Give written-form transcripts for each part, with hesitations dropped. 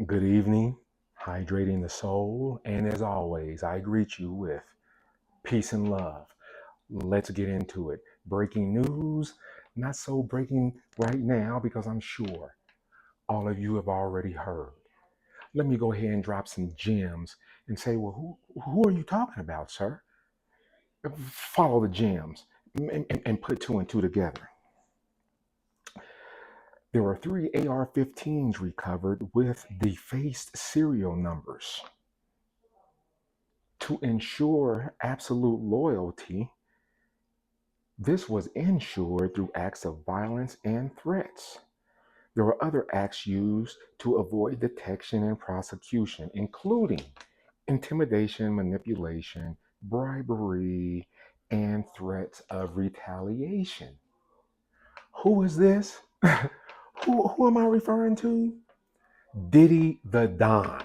Good evening, hydrating the soul, and as always, I greet you with peace and love. Let's get into it. Breaking news, not so breaking right now because I'm sure all of you have already heard. Let me go ahead and drop some gems and say, well, who are you talking about, sir? Follow the gems and put two and two together. There were three AR-15s recovered with defaced serial numbers. To ensure absolute loyalty, this was ensured through acts of violence and threats. There were other acts used to avoid detection and prosecution, including intimidation, manipulation, bribery, and threats of retaliation. Who is this? who am I referring to? Diddy the Don.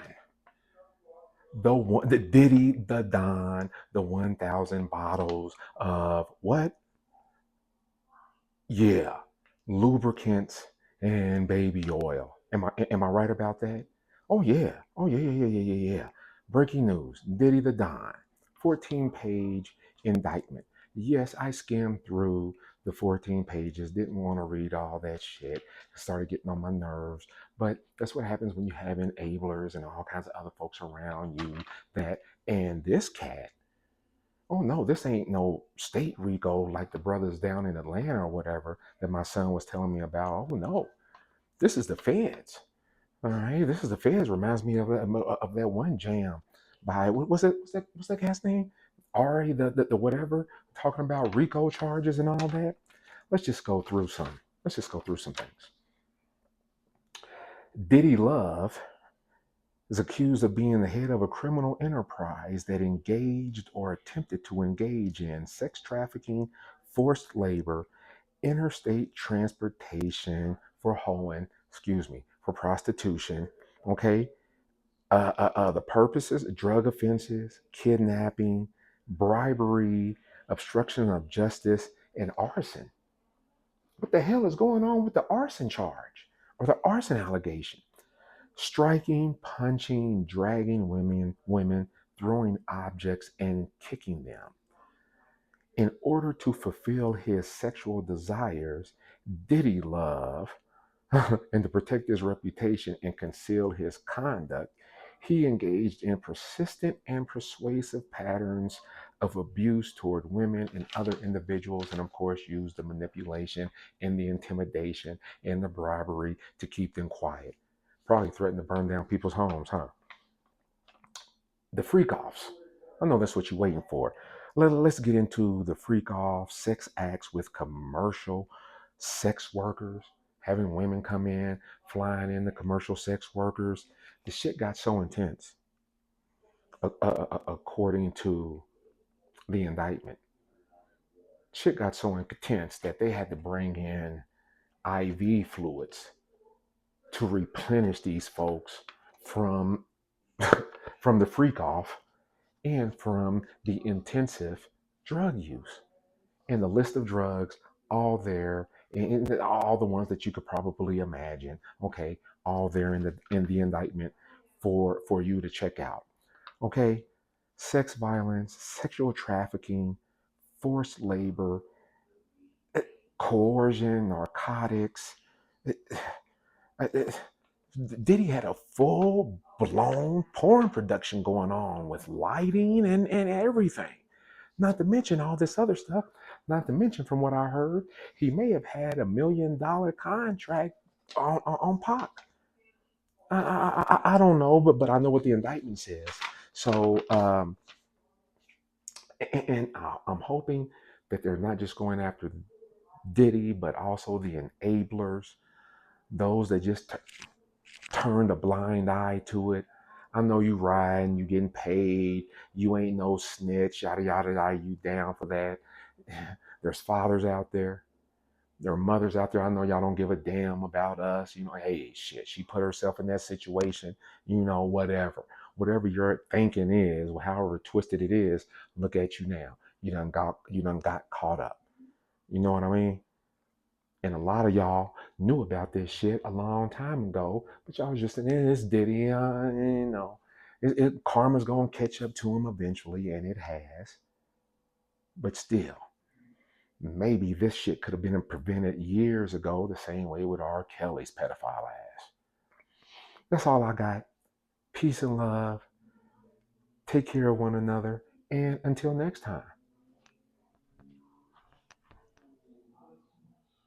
The Diddy the Don, the 1,000 bottles of what? Yeah, lubricants and baby oil. Am I right about that? Oh yeah. Oh yeah, yeah, yeah, yeah, yeah, yeah. Breaking news. Diddy the Don. 14-page indictment. Yes, I skimmed through the 14 pages, didn't want to read all that shit. It started getting on my nerves. But that's what happens when you have enablers and all kinds of other folks around you that and this cat. Oh no, this ain't no state RICO like the brothers down in Atlanta or whatever that my son was telling me about. Oh no, this is the feds. All right, this is the feds. Reminds me of that one jam by what's that guy's name? Ari the whatever talking about RICO charges and all that. Let's just go through some. Let's just go through some things. Diddy Love is accused of being the head of a criminal enterprise that engaged or attempted to engage in sex trafficking, forced labor, interstate transportation for hoeing, for prostitution. Okay. The purposes, drug offenses, kidnapping, bribery, obstruction of justice, and arson. What the hell is going on with the arson charge or the arson allegation? Striking, punching, dragging women, throwing objects, and kicking them. In order to fulfill his sexual desires, Diddy Love, and to protect his reputation and conceal his conduct, he engaged in persistent and persuasive patterns of abuse toward women and other individuals, and of course, used the manipulation and the intimidation and the bribery to keep them quiet. Probably threatened to burn down people's homes, huh? The freak offs. I know that's what you're waiting for. Let's get into the freak off sex acts with commercial sex workers, having women come in, flying in the commercial sex workers. The shit got so intense, according to the indictment. Shit got so intense that they had to bring in IV fluids to replenish these folks from from the freak off and from the intensive drug use. And the list of drugs, all there, and all the ones that you could probably imagine, okay, all there in the indictment for you to check out. Okay, sex violence, sexual trafficking, forced labor, coercion, narcotics. It, it, Diddy had a full blown porn production going on with lighting and everything. Not to mention all this other stuff. Not to mention, from what I heard, he may have had $1 million contract on Pac. I don't know, but I know what the indictment says. So, I'm hoping that they're not just going after Diddy, but also the enablers, those that just turned a blind eye to it. I know you riding, you getting paid, you ain't no snitch, yada yada yada. You down for that? There's fathers out there, there are mothers out there. I know y'all don't give a damn about us. You know, hey, shit, she put herself in that situation. You know, whatever your thinking is, however twisted it is. Look at you now. You done got caught up. You know what I mean? And a lot of y'all knew about this shit a long time ago, but y'all was just saying, it's Diddy, karma's gonna catch up to him eventually, and it has. But still, maybe this shit could have been prevented years ago, the same way with R. Kelly's pedophile ass. That's all I got. Peace and love. Take care of one another. And until next time.